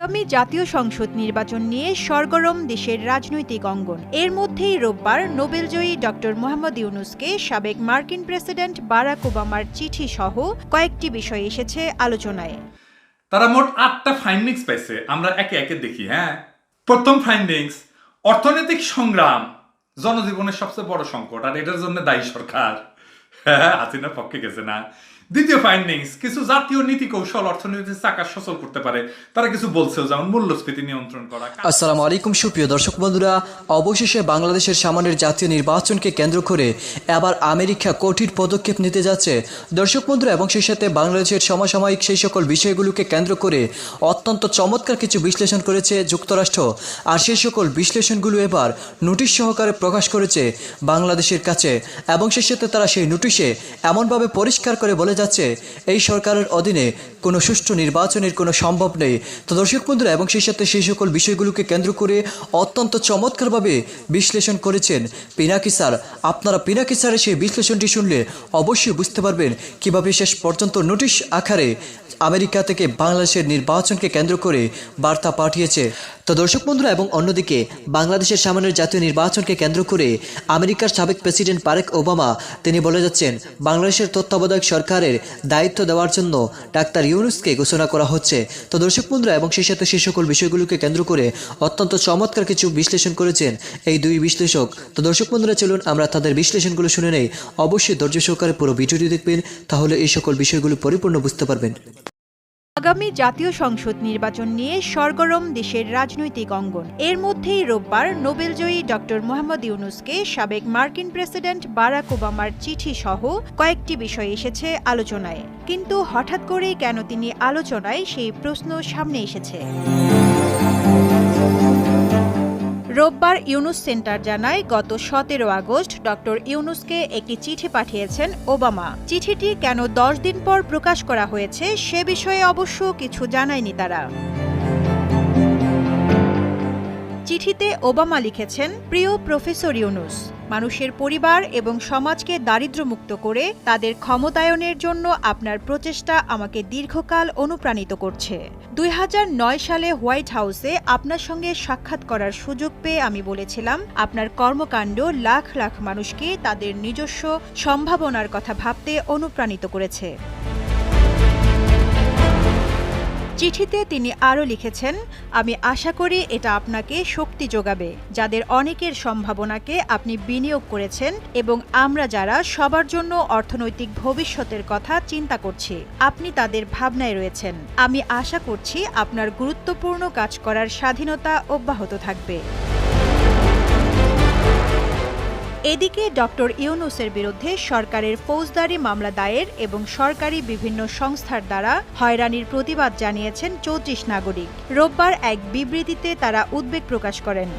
আগামী জাতীয় সংসদ নির্বাচন নিয়ে সরগরম দেশের রাজনৈতিক অঙ্গন। এর মধ্যেই রোববার নোবেলজয়ী ডক্টর মোহাম্মদ ইউনূসকে সাবেক মার্কিন প্রেসিডেন্ট বারাক ওবামার চিঠি সহ কয়েকটি বিষয় এসেছে আলোচনায়। তারা মোট 8টা ফাইন্ডিংস পাইছে। আমরা একে একে দেখি। প্রথম ফাইন্ডিংস, অর্থনৈতিক সংগ্রাম জনজীবনের সবচেয়ে বড় সংকট, আর এটার জন্য দায়ী সরকার। হাসিনার পক্ষে গেছে না। দ্বিতীয় ফাইন্ডিংস, কিছু জাতীয় নীতি কৌশল অর্থনীতির চাকা সচল করতে পারে। তারা কিছু বলছেও, যেমন মূল্যস্ফীতি নিয়ন্ত্রণ করা। আসসালামু আলাইকুম সুপ্রিয় দর্শক বন্ধুরা, অবশেষে বাংলাদেশের সামনের জাতীয় নির্বাচনকে কেন্দ্র করে এবার আমেরিকা কঠিন পদক্ষেপ নিতে যাচ্ছে। দর্শক বন্ধুরা, এবং সেই সাথে বাংলাদেশের সমসাময়িক সেই সকল বিষয়গুলোকে কেন্দ্র করে অত্যন্ত চমৎকার কিছু বিশ্লেষণ করেছে যুক্তরাষ্ট্র। আর সেই সকল বিশ্লেষণগুলো এবার নোটিশ সহকারে প্রকাশ করেছে বাংলাদেশের কাছে, এবং সেই সাথে তারা সেই নোটিশে এমনভাবে পরিষ্কার করে বলে যাচ্ছে এই সরকারের অধীনে কোনো সুষ্ঠু নির্বাচনের কোনো সম্ভব নেই। তো দর্শক বন্ধুরা, এবং সেই সাথে সেই সকল বিষয়গুলোকে কেন্দ্র করে অত্যন্ত চমৎকারভাবে বিশ্লেষণ করেছেন পিনাকি স্যার। আপনারা পিনাকি স্যারের সেই বিশ্লেষণটি শুনলে অবশ্যই বুঝতে পারবেন কিভাবে শেষ পর্যন্ত নোটিশ আকারে আমেরিকা থেকে বাংলাদেশের নির্বাচনকে কেন্দ্র করে বার্তা পাঠিয়েছে। তো দর্শক বন্ধুরা, এবং অন্যদিকে বাংলাদেশের সামনের জাতীয় নির্বাচনকে কেন্দ্র করে আমেরিকার সাবেক প্রেসিডেন্ট বারাক ওবামা তিনি বলে যাচ্ছেন বাংলাদেশের তত্ত্বাবধায়ক সরকারের দায়িত্ব দেওয়ার জন্য ডাক্তার ইউনূসকে ঘোষণা করা হচ্ছে। তো দর্শক বন্ধুরা, এবং সেই সাথে সেই সকল বিষয়গুলোকে কেন্দ্র করে অত্যন্ত চমৎকার কিছু বিশ্লেষণ করেছেন এই দুই বিশ্লেষক। তো দর্শক বন্ধুরা, চলুন আমরা তাদের বিশ্লেষণগুলো শুনে নেই। অবশ্যই ধৈর্য সহকারে পুরো ভিডিওটি দেখবেন, তাহলে এই সকল বিষয়গুলো পরিপূর্ণ বুঝতে পারবেন। আগামী জাতীয় সংসদ নির্বাচন নিয়ে সরগরম দেশের রাজনৈতিক অঙ্গন। এর মধ্যেই রোববার নোবেলজয়ী ডক্টর মোহাম্মদ ইউনূসকে সাবেক মার্কিন প্রেসিডেন্ট বারাক ওবামার চিঠি সহ কয়েকটি বিষয় এসেছে আলোচনায়। কিন্তু হঠাৎ করেই কেন তিনি আলোচনায়, সেই প্রশ্ন সামনে এসেছে। রোববার ইউনূস সেন্টার জানায়, গত 17 আগস্ট ডক্টর ইউনূসকে একটি চিঠি পাঠিয়েছেন ওবামা। চিঠিটি কেন 10 দিন পর প্রকাশ করা হয়েছে সে বিষয়ে অবশ্য কিছু জানায়নি তারা। চিঠিতে ওবামা লিখেছেন, প্রিয় প্রফেসর ইউনূস, মানুষের পরিবার এবং সমাজকে দারিদ্র্যমুক্ত করে তাদের ক্ষমতায়নের জন্য আপনার প্রচেষ্টা আমাকে দীর্ঘকাল অনুপ্রাণিত করছে। 2009 সালে হোয়াইট হাউসে আপনার সঙ্গে সাক্ষাৎ করার সুযোগ পেয়ে আমি বলেছিলাম আপনার কর্মকাণ্ড লাখ লাখ মানুষকে তাদের নিজস্ব সম্ভাবনার কথা ভাবতে অনুপ্রাণিত করেছে। চিঠিতে তিনি আরও লিখেছেন, আমি আশা করি এটা আপনাকে শক্তি যোগাবে, যাদের অনেকের সম্ভাবনাকে আপনি বিনিয়োগ করেছেন এবং আমরা যারা সবার জন্য অর্থনৈতিক ভবিষ্যতের কথা চিন্তা করছি আপনি তাদের ভাবনায় রয়েছেন। আমি আশা করছি আপনার গুরুত্বপূর্ণ কাজ করার স্বাধীনতা অব্যাহত থাকবে। এদিকে ডক্টর ইউনূসের বিরুদ্ধে সরকারের ফৌজদারি মামলা দায়ের এবং সরকারি বিভিন্ন সংস্থার দ্বারা হয়রানির প্রতিবাদ জানিয়েছেন 34 নাগরিক। রোববার এক বিবৃতিতে তারা উদ্বেগ প্রকাশ করেন।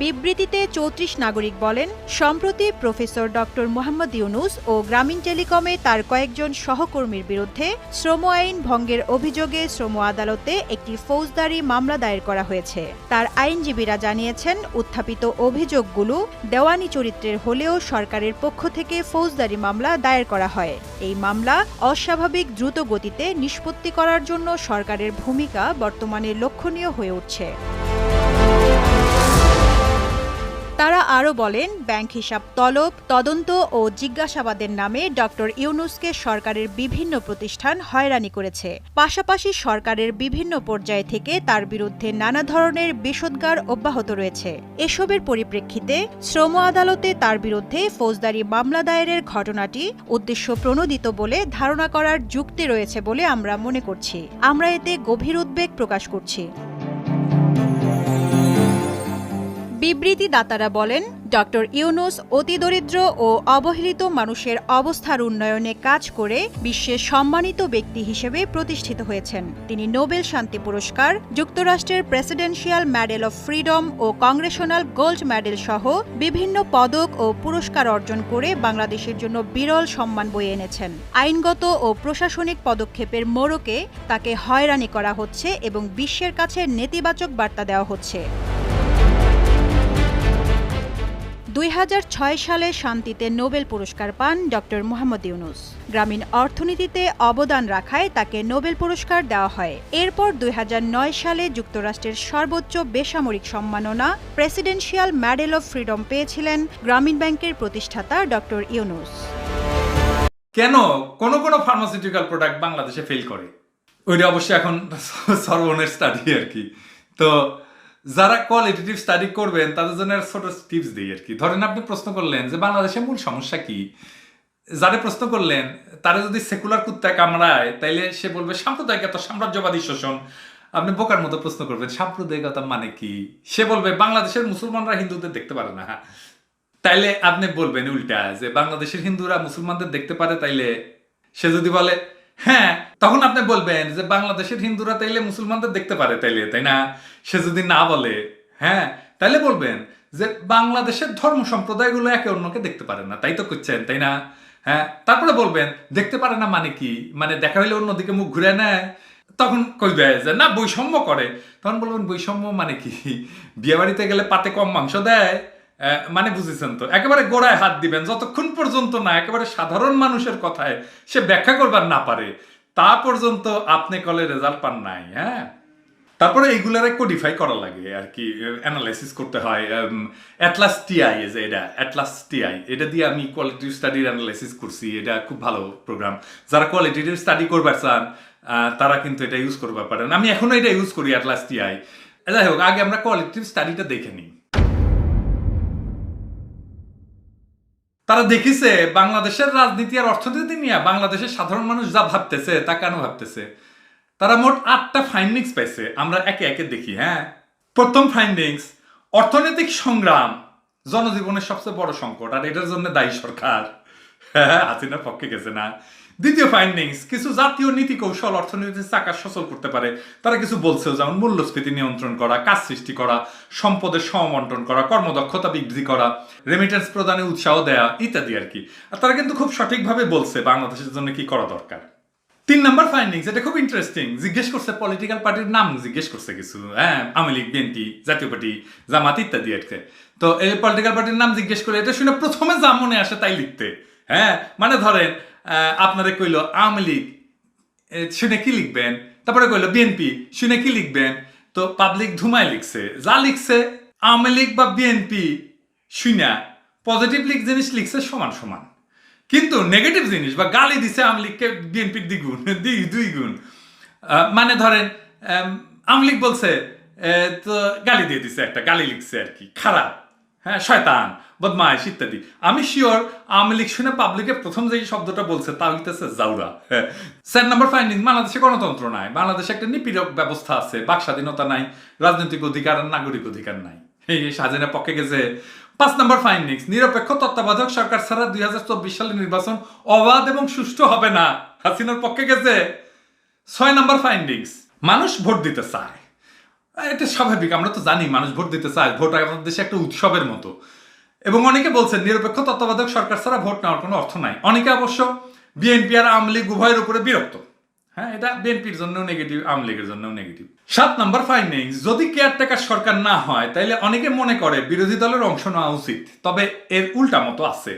বিবৃতিতে 34 নাগরিক বলেন, সম্প্রতি প্রফেসর ডক্টর মোহাম্মদ ইউনূস ও গ্রামীণ টেলিকমে তার কয়েকজন সহকর্মীর বিরুদ্ধে শ্রম আইন ভঙ্গের অভিযোগে শ্রম আদালতে একটি ফৌজদারি মামলা দায়ের করা হয়েছে। তার আইনজীবীরা জানিয়েছেন, উত্থাপিত অভিযোগগুলো দেওয়ানি চরিত্রের হলেও সরকারের পক্ষ থেকে ফৌজদারি মামলা দায়ের করা হয়। এই মামলা অস্বাভাবিক দ্রুত গতিতে নিষ্পত্তি করার জন্য সরকারের ভূমিকা বর্তমানে লক্ষণীয় হয়ে উঠছে। তারা আরও বলেন, ব্যাংক হিসাব তলব, তদন্ত ও জিজ্ঞাসাবাদের নামে ডক্টর ইউনূসকে সরকারের বিভিন্ন প্রতিষ্ঠান হয়রানি করেছে। পাশাপাশি সরকারের বিভিন্ন পর্যায় থেকে তার বিরুদ্ধে নানা ধরনের বিষোদ্গার অব্যাহত রয়েছে। এসবের পরিপ্রেক্ষিতে শ্রম আদালতে তার বিরুদ্ধে ফৌজদারি মামলা দায়েরের ঘটনাটি উদ্দেশ্য প্রণোদিত বলে ধারণা করার যুক্তি রয়েছে বলে আমরা মনে করছি। আমরা এতে গভীর উদ্বেগ প্রকাশ করছি। বিবৃতিদাতারা বলেন, ডক্টর ইউনূস অতি দরিদ্র ও অবহেলিত মানুষের অবস্থার উন্নয়নে কাজ করে বিশ্বের সম্মানিত ব্যক্তি হিসেবে প্রতিষ্ঠিত হয়েছেন। তিনি নোবেল শান্তি পুরস্কার, যুক্তরাষ্ট্রের প্রেসিডেন্সিয়াল মেডেল অব ফ্রিডম ও কংগ্রেশনাল গোল্ড মেডেল সহ বিভিন্ন পদক ও পুরস্কার অর্জন করে বাংলাদেশের জন্য বিরল সম্মান বয়ে এনেছেন। আইনগত ও প্রশাসনিক পদক্ষেপের মোড়কে তাকে হয়রানি করা হচ্ছে এবং বিশ্বের কাছে নেতিবাচক বার্তা দেওয়া হচ্ছে। 2006 সালে শান্তিতে নোবেল পুরস্কার পান ডক্টর মোহাম্মদ ইউনূস। গ্রামীণ অর্থনীতিতে অবদান রাখায় তাকে নোবেল পুরস্কার দেওয়া হয়। এরপর 2009 সালে যুক্তরাষ্ট্রের সর্বোচ্চ বেসামরিক সম্মাননা প্রেসিডেন্সিয়াল মেডেল অফ ফ্রিডম পেয়েছিলেন গ্রামীণ ব্যাংকের প্রতিষ্ঠাতা ডক্টর ইউনূস। কেন কোন ফার্মাসিউটিক্যাল প্রোডাক্ট বাংলাদেশে ফেল করে? ওইটা অবশ্যই এখন সর্বনের স্টাডি আর কি। তো যারা কোয়ালিটেটিভ স্টাডি করবেন তাদের জন্য ছোট টিপস দিই আর কি। ধরেন আপনি প্রশ্ন করলেন যে বাংলাদেশের মূল সমস্যা কি, যারা প্রশ্ন করলেন তারা যদি সেকুলার কুত্তায় কামড়ায় তাইলে সে বলবে সাম্প্রদায়িকতা, সাম্রাজ্যবাদী শোষণ। আপনি বোকার মতো প্রশ্ন করবেন সাম্প্রদায়িকতা মানে কি, সে বলবে বাংলাদেশের মুসলমানরা হিন্দুদের দেখতে পারে না। তাইলে আপনি বলবেন উল্টা যে বাংলাদেশের হিন্দুরা মুসলমানদের দেখতে পারে, তাইলে সে যদি বলে হ্যাঁ, তখন আপনি বলবেন যে বাংলাদেশের হিন্দুরা তাইলে মুসলমানদের দেখতে পারে, তাইলে তাই না? সে যদি না বলে হ্যাঁ, তাইলে বলবেন যে বাংলাদেশের ধর্ম সম্প্রদায়গুলো একে অন্যকে দেখতে পারে না, তাই তো করছেন তাই না? হ্যাঁ, তারপরে বলবেন দেখতে পারে না মানে কি, মানে দেখা হইলে অন্যদিকে মুখ ঘুরে নেয়। তখন কইবে যে না বৈষম্য করে, তখন বলবেন বৈষম্য মানে কি, বিয়ে বাড়িতে গেলে পাতে কম মাংস দেয়, মানে বুঝেছেন তো? একেবারে গোড়ায় হাত দিবেন যতক্ষণ পর্যন্ত না একেবারে সাধারণ মানুষের কথায় সে ব্যাখ্যা করবার না পারে, তা পর্যন্ত আপনি কলে রেজাল্ট পান নাই। হ্যাঁ, তারপরে এইগুলারে কোডিফাই করা লাগে আর কি, অ্যানালাইসিস করতে হয়। অ্যাটলাস টিআই, যে এটা অ্যাটলাস টিআই, এটা দিয়ে আমি কোয়ালিটিভ স্টাডির অ্যানালাইসিস করছি। এটা খুব ভালো প্রোগ্রাম, যারা কোয়ালিটিভ স্টাডি করবার চান তারা কিন্তু এটা ইউজ করবার পারেন। আমি এখনো এটা ইউজ করি, অ্যাটলাস টিআই। যাই হোক, আগে আমরা কোয়ালিটিভ স্টাডিটা দেখে নিই। তারা দেখিছে বাংলাদেশের রাজনীতি আর অর্থনীতি নিয়ে বাংলাদেশের সাধারণ মানুষ যা ভাবতেছে তা কেন ভাবতেছে। তারা মোট 8টা ফাইন্ডিংস পাইছে, আমরা একে একে দেখি। হ্যাঁ, প্রথম ফাইন্ডিংস, অর্থনৈতিক সংগ্রাম জনজীবনের সবচেয়ে বড় সংকট, আর এটার জন্য দায়ী সরকার। হ্যাঁ, হাসিনার পক্ষে গেছে না। দ্বিতীয় ফাইন্ডিংস, কিছু জাতীয় নীতি কৌশল অর্থনীতির চাকা সচল করতে পারে। তারা কিছু বলছেও, যেমন মূল্যস্ফীতি নিয়ন্ত্রণ করা, কাজ সৃষ্টি করা, সম্পদের সমবন্টন করা, কর্মদক্ষতা বৃদ্ধি করা, রেমিটেন্স প্রদানে উৎসাহ দেয়া ইত্যাদি আর কি। আর তারা কিন্তু খুব সঠিকভাবে বলছে বাংলাদেশের জন্য কি করা দরকার। 3 নম্বর ফাইন্ডিংস, এটা খুব ইন্টারেস্টিং, জিজ্ঞেস করছে পলিটিক্যাল পার্টির নাম, জিজ্ঞেস করছে কিছু। হ্যাঁ, আওয়ামী লীগ, বিএনপি, জাতীয় পার্টি, জামাত ইত্যাদি আর কি। তো এই পলিটিক্যাল পার্টির নাম জিজ্ঞেস করে এটা শুনে প্রথমে যা মনে আসে তাই লিখতে। হ্যাঁ, মানে ধরেন আপনারে কইলো আওয়ামী লীগ, শুনে কি লিখবেন? তারপরে কইলো বিএনপি, শুনে কি লিখবেন? তো পাবলিক ধুমায় লিখছে, যা লিখছে আওয়ামী লীগ বা বিএনপি শুনা পজিটিভ জিনিস লিখছে সমান সমান, কিন্তু নেগেটিভ জিনিস বা গালি দিছে আওয়ামী লীগকে বিএনপির দ্বিগুণ, 2 গুণ। মানে ধরেন আওয়ামী লীগ বলছে তো গালি দিয়ে দিছে, একটা গালি লিখছে আর কি, খারাপ, হ্যাঁ, শয়তান, বদমাইশ ইত্যাদি। আমি শিওর আওয়ামী লীগ শুনে পাবলিকে প্রথম যে শব্দটা বলছে তা হইতেছে জাউরা। 4 নম্বর ফাইন্ডিং, বাংলাদেশে গণতন্ত্র নাই, বাংলাদেশে একটা নিপীড়ক ব্যবস্থা আছে, বাক স্বাধীনতা নাই, রাজনৈতিক অধিকার আর নাগরিক অধিকার নাই। এই হাসিনার পক্ষে গেছে। 5 নম্বর ফাইন্ডিংস, নিরপেক্ষ তত্ত্বাবধায়ক সরকার ছাড়া 2024 সালের নির্বাচন অবাধ এবং সুষ্ঠু হবে না, হাসিনার পক্ষে গেছে। 6 নম্বর ফাইন্ডিংস, মানুষ ভোট দিতে চায়, এটা স্বাভাবিক, আমরা তো জানি মানুষ ভোট দিতে চায়, ভোট আমাদের দেশে একটা উৎসবের মতো। এবং অনেকে বলছেন নিরপেক্ষ তত্ত্বাবধায়ক সরকার ছাড়া ভোট নেওয়ার কোনো অর্থ নাই। অনেকে অবশ্য বিএনপি আর আওয়ামী লীগ উভয়ের উপরে বিরক্ত। হ্যাঁ, এটা বিএনপির জন্যও নেগেটিভ, আওয়ামী লীগের জন্যও নেগেটিভ। 7 নম্বর ফাইন্ডিংস, যদি কেয়ারটেকার সরকার না হয় তাইলে অনেকে মনে করে বিরোধী দলের অংশ নেওয়া উচিত, তবে এর উল্টা মতো আছে।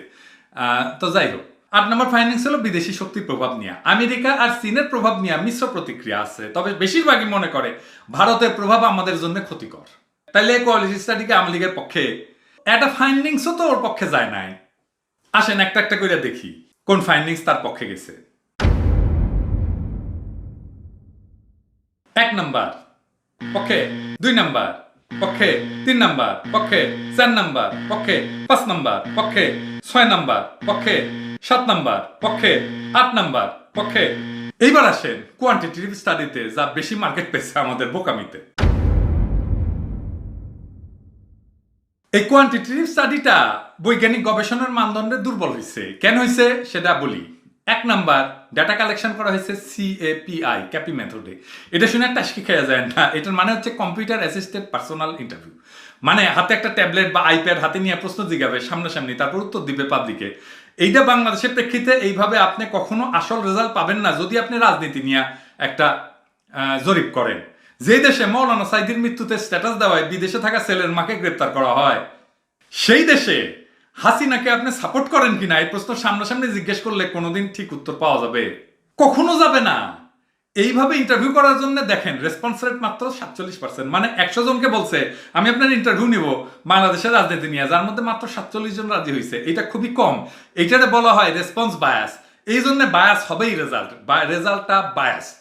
তো যাই হোক, 8 নম্বর ফাইন্ডিংস হলো বিদেশি শক্তির প্রভাব নিয়ে, আমেরিকা আর চীনের প্রভাব নিয়ে মিশ্র প্রতিক্রিয়া আছে, তবে বেশিরভাগই মনে করে ভারতের প্রভাব আমাদের জন্য ক্ষতিকর। তাইলে কোয়ালিটি স্টাডিকে আওয়ামী লীগের পক্ষে, একটা ফাইন্ডিংসও তো ওর পক্ষে যায় নাই। আসেন একটা একটা করে দেখি কোন ফাইন্ডিংস তার পক্ষে গেছে। 1 নম্বর পক্ষে, 2 নম্বর পক্ষে, 3 নম্বর পক্ষে, 4 নম্বর পক্ষে, 5 নম্বর পক্ষে, 6 নম্বর পক্ষে, 7 নম্বর পক্ষে, 8 নম্বর পক্ষে। এইবার আসেন কোয়ান্টিটেটিভ স্টাডিতে, যা বেশি মার্কেট পেয়েছে আমাদের বোকামিতে। এই কোয়ান্টিটেটিভ স্টাডিটা বৈজ্ঞানিক গবেষণার মানদণ্ডে দুর্বল হয়েছে। কেন হয়েছে সেটা বলি। 1 নাম্বার, ডাটা কালেকশন করা হয়েছে CAPI, ক্যাপি মেথডে। এটা শুনে একটা আশকি খেয়া যায় না, এটার মানে হচ্ছে কম্পিউটার অ্যাসিস্টেড পার্সোনাল ইন্টারভিউ। মানে হাতে একটা ট্যাবলেট বা আইপ্যাড হাতে নিয়ে প্রশ্ন জিজ্ঞাবে সামনাসামনি, তারপর উত্তর দিবে পাবলিকে। এইটা বাংলাদেশের প্রেক্ষিতে এইভাবে আপনি কখনো আসল রেজাল্ট পাবেন না যদি আপনি রাজনীতি নিয়ে একটা জরিপ করেন। যে দেশে মৌলানা সাইদির মৃত্যুতে স্ট্যাটাস দেওয়ায় বিদেশে থাকা ছেলের মাকে গ্রেপ্তার করা হয়, সেই দেশে হাসিনাকে আপনি সাপোর্ট করেন কিনা এই প্রশ্ন সামনাসামনি জিজ্ঞেস করলে কোনোদিন ঠিক উত্তর পাওয়া যাবে? কখনো যাবে না। এইভাবে ইন্টারভিউ করার জন্য দেখেন রেসপন্স রেট মাত্র 47%। মানে 100 জনকে বলছে আমি আপনার ইন্টারভিউ নিব বাংলাদেশের রাজনীতি নিয়ে, যার মধ্যে মাত্র 47 জন রাজি হয়েছে। এটা খুবই কম। এইটাতে বলা হয় রেসপন্স বায়াস। এই জন্য বায়াস হবেই রেজাল্টটা বায়াসড।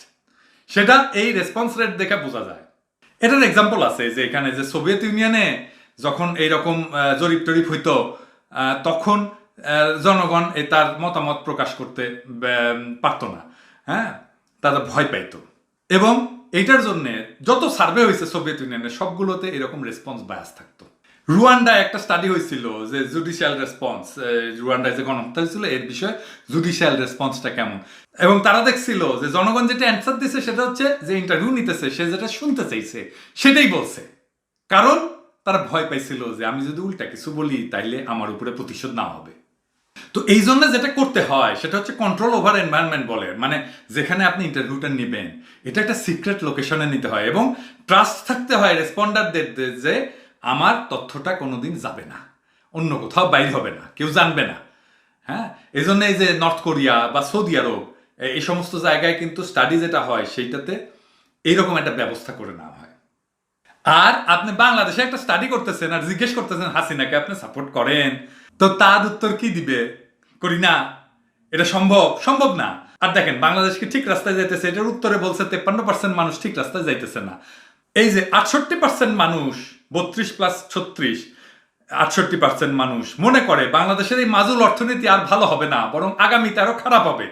সেটা এই রেসপন্স রেট দেখে বোঝা যায়। এটার এক্সাম্পল আছে যে এখানে যে সোভিয়েত ইউনিয়নে যখন এইরকম জরিপ টরিপ হইতো তখন জনগণ তার মতামত প্রকাশ করতে পারতো না, হ্যাঁ, তারা ভয় পাইতো। এবং এইটার জন্য যত সার্ভে হয়েছে সোভিয়েত ইউনিয়নে সবগুলোতে এরকম রেসপন্স বায়াস থাকতো। রুয়ান্ডায় একটা স্টাডি হয়েছিল যে জুডিশিয়াল রেসপন্স, রুয়ান্ডায় যে গণহত্যা হয়েছিল এর বিষয়ে জুডিশিয়াল রেসপন্সটা কেমন, এবং তারা দেখছিল যে জনগণ যেটা অ্যান্সার দিচ্ছে সেটা হচ্ছে যে ইন্টারভিউ নিতেছে সে যেটা শুনতে চাইছে সেটাই বলছে। কারণ তারা ভয় পাইছিল যে আমি যদি উল্টা কিছু বলি তাইলে আমার উপরে প্রতিশোধ না হবে। তো এই জন্য যেটা করতে হয় সেটা হচ্ছে কন্ট্রোল ওভার এনভায়রনমেন্ট বলে, মানে যেখানে আপনি ইন্টারভিউটা নেবেন এটা একটা সিক্রেট লোকেশনে নিতে হয় এবং ট্রাস্ট থাকতে হয় রেসপন্ডারদের যে আমার তথ্যটা কোনোদিন যাবে না, অন্য কোথাও বাইর হবে না, কেউ জানবে না। হ্যাঁ, এই জন্য এই যে নর্থ কোরিয়া বা সৌদি আরব এই সমস্ত জায়গায় কিন্তু স্টাডি যেটা হয় সেইটাতে এইরকম একটা ব্যবস্থা করে নেওয়া হয়। আর আপনি বাংলাদেশে একটা স্টাডি করতেছেন আর জিজ্ঞেস করতেছেন হাসিনাকে আপনি সাপোর্ট করেন, তো তার উত্তর কি দিবে? করি না। এটা সম্ভব না। আর দেখেন বাংলাদেশকে ঠিক রাস্তায় যাইতেছে, এটার উত্তরে বলছে 53% মানুষ ঠিক রাস্তায় যাইতেছে না। এই যে 68% মানুষ, 32+36, 68% মানুষ মনে করে বাংলাদেশের এই মাজুল অর্থনীতি আর ভালো হবে না, বরং আগামীতে আরো খারাপ হবে।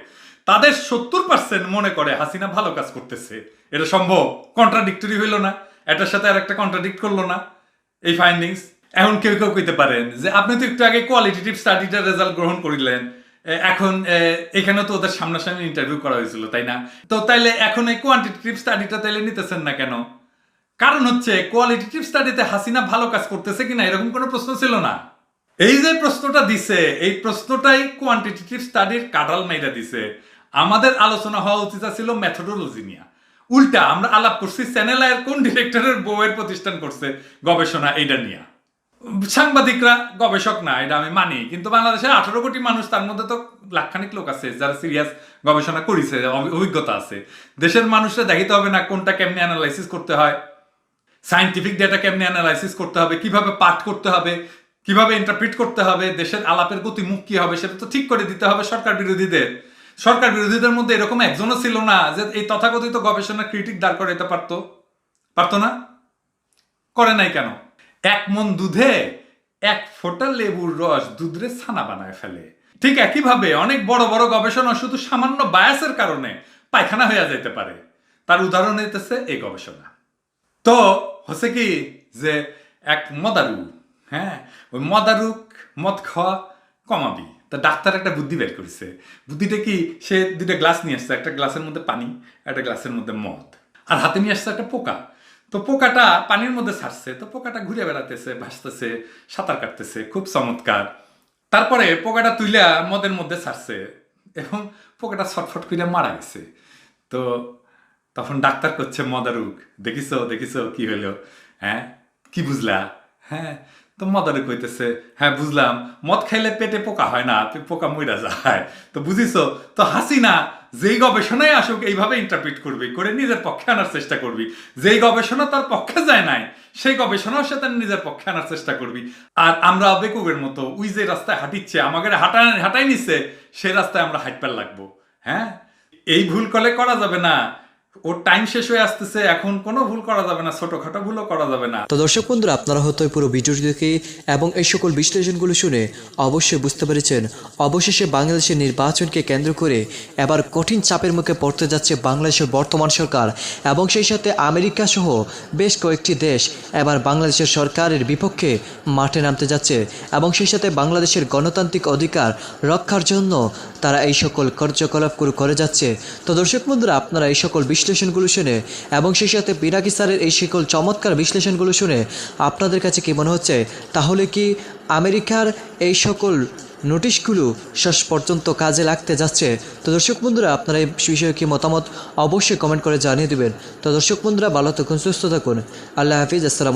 তাদের 70% মনে করে হাসিনা ভালো কাজ করতেছে। এটা সম্ভব? কন্ট্রাডিক্টরি হইল না? এটার সাথে আর একটা কন্ট্রাডিক্ট করলো না এই ফাইন্ডিংস? এখন কেউ কইতে পারেন যে আপনি তো একটু আগে কোয়ালিটেটিভ স্টাডিটার রেজাল্ট গ্রহণ করিলেন, এখন এখানে তো ওদের সামনাসামনি ইন্টারভিউ করা হয়েছিল, তাই না? তো তাইলে এখন এই কোয়ান্টিটেটিভ স্টাডিটা তাইলে নিতেছেন না কেন? কারণ হচ্ছে কোয়ালিটেটিভ স্টাডিতে হাসিনা ভালো কাজ করতেছে কিনা এরকম কোনো প্রশ্ন ছিল না। এই যে প্রশ্নটা দিছে এই প্রশ্নটাই কোয়ান্টিটেটিভ স্টাডির কাঁঠাল মাইরা দিছে। আমাদের আলোচনা হওয়া উচিত ছিল মেথোডোলজি নিয়ে। উল্টা আমরা আলাপ করছি চ্যানেল আয়ের কোন ডিরেক্টরের বউয়ের প্রতিষ্ঠান করছে গবেষণা এইটা নিয়ে। সাংবাদিকরা গবেষক না, এটা আমি মানি, কিন্তু বাংলাদেশের 18 কোটি মানুষ, তার মধ্যে তো লাখখানিক লোক আছে যারা সিরিয়াস গবেষণা করেছে, অভিজ্ঞতা আছে। দেশের মানুষরা দেখাইতে হবে না কোনটা কেমনি অ্যানালাইসিস করতে হয়, সায়েন্টিফিক ডেটা কেমনি অ্যানালাইসিস করতে হবে, কিভাবে পাঠ করতে হবে, কিভাবে ইন্টারপ্রিট করতে হবে, দেশের আলাপের গতিমুখ কি হবে সেটা তো ঠিক করে দিতে হবে সরকার বিরোধীদের। সরকার বিরোধীদের মধ্যে এরকম একজনও ছিল না যে এই তথাকথিত গবেষণা ক্রিটিক দাঁড় করাইতে পারতো না। করে নাই কেন? 1 মণ দুধে 1 ফোঁটা লেবুর রস দুধরে ছানা বানায় ফেলে। ঠিক একইভাবে অনেক বড় বড় গবেষণা শুধু সামান্য বায়াসের কারণে পায়খানা হয়ে যেতে পারে। তার উদাহরণ দিতেছে এই গবেষণা। তো হচ্ছে কি যে এক মদারু, হ্যাঁ, ওই মদারুক মদ খাওয়া কমাবি, তা ডাক্তার একটা বুদ্ধি বের করেছে। বুদ্ধিটা কি, সে 2টা গ্লাস নিয়ে আসছে, একটা গ্লাসের মধ্যে পানি, একটা গ্লাসের মধ্যে মদ, আর হাতে নিয়ে আসছে একটা পোকা। তো পোকাটা পানির মধ্যে ছাড়ছে, তো পোকাটা ঘুরে বেড়াতেছে, ভাসতেছে, সাঁতার কাটতেছে, খুব চমৎকার। তারপরে পোকাটা তুইলা মদের মধ্যে ছাড়ছে এবং পোকাটা ছটফট করে মারা গেছে। তো তখন ডাক্তার করছে মদারুক, দেখিস কি হলো, হ্যাঁ, কি বুঝলা? হ্যাঁ, তো মদারুক কইতেছে হ্যাঁ বুঝলাম, মদ খাইলে পেটে পোকা হয় না, পোকা মইরা যায়। তো বুঝিস? তো হাসিনা যেই গবেষণায় আসুক এইভাবে ইন্টারপ্রিট করবি, করে নিজের পক্ষে আনার চেষ্টা করবি। যেই গবেষণা তার পক্ষে যায় নাই সেই গবেষণাও সে তার নিজের পক্ষে আনার চেষ্টা করবি। আর আমরা বেকুবের মতো ওই যে রাস্তায় হাঁটিচ্ছে, আমাকে হাঁটাই নিচ্ছে, সেই রাস্তায় আমরা হাঁটবার লাগবো। হ্যাঁ, এই ভুল করলে করা যাবে না। ওর টাইম শেষ হয়ে আসতেছে, এখন কোনো ভুল করা যাবে না, ছোটখাটো ভুলও করা যাবে না। তো দর্শক বন্ধুরা, আপনারা হয়তো পুরো ভিডিওটি দেখে এবং এই সকল বিশ্লেষণগুলো শুনে অবশ্যই বুঝতে পেরেছেন অবশেষে বাংলাদেশের নির্বাচনকে কেন্দ্র করে এবার কঠিন চাপের মুখে পড়তে যাচ্ছে বাংলাদেশের বর্তমান সরকার, এবং সেই সাথে আমেরিকা সহ বেশ কয়েকটি দেশ এবার বাংলাদেশের সরকারের বিপক্ষে মাঠে নামতে যাচ্ছে, এবং সেই সাথে বাংলাদেশের গণতান্ত্রিক অধিকার রক্ষার জন্য তারা এই সকল কার্যকলাপ করে যাচ্ছে। তো দর্শক বন্ধুরা, আপনারা এই সকল বিশ্লেষণগুলো শুনে এবং সেই সাথে পিনাকি স্যারের এই সকল চমৎকার বিশ্লেষণগুলো শুনে আপনাদের কাছে কি মনে হচ্ছে? তাহলে কি আমেরিকার এই সকল নোটিশগুলো শেষ পর্যন্ত কাজে লাগতে যাচ্ছে? তো দর্শক বন্ধুরা, আপনারা এই বিষয়ে কি মতামত অবশ্যই কমেন্ট করে জানিয়ে দেবেন। তো দর্শক বন্ধুরা, ভালো থাকুন, সুস্থ থাকুন, আল্লাহ হাফিজ, আসসালামু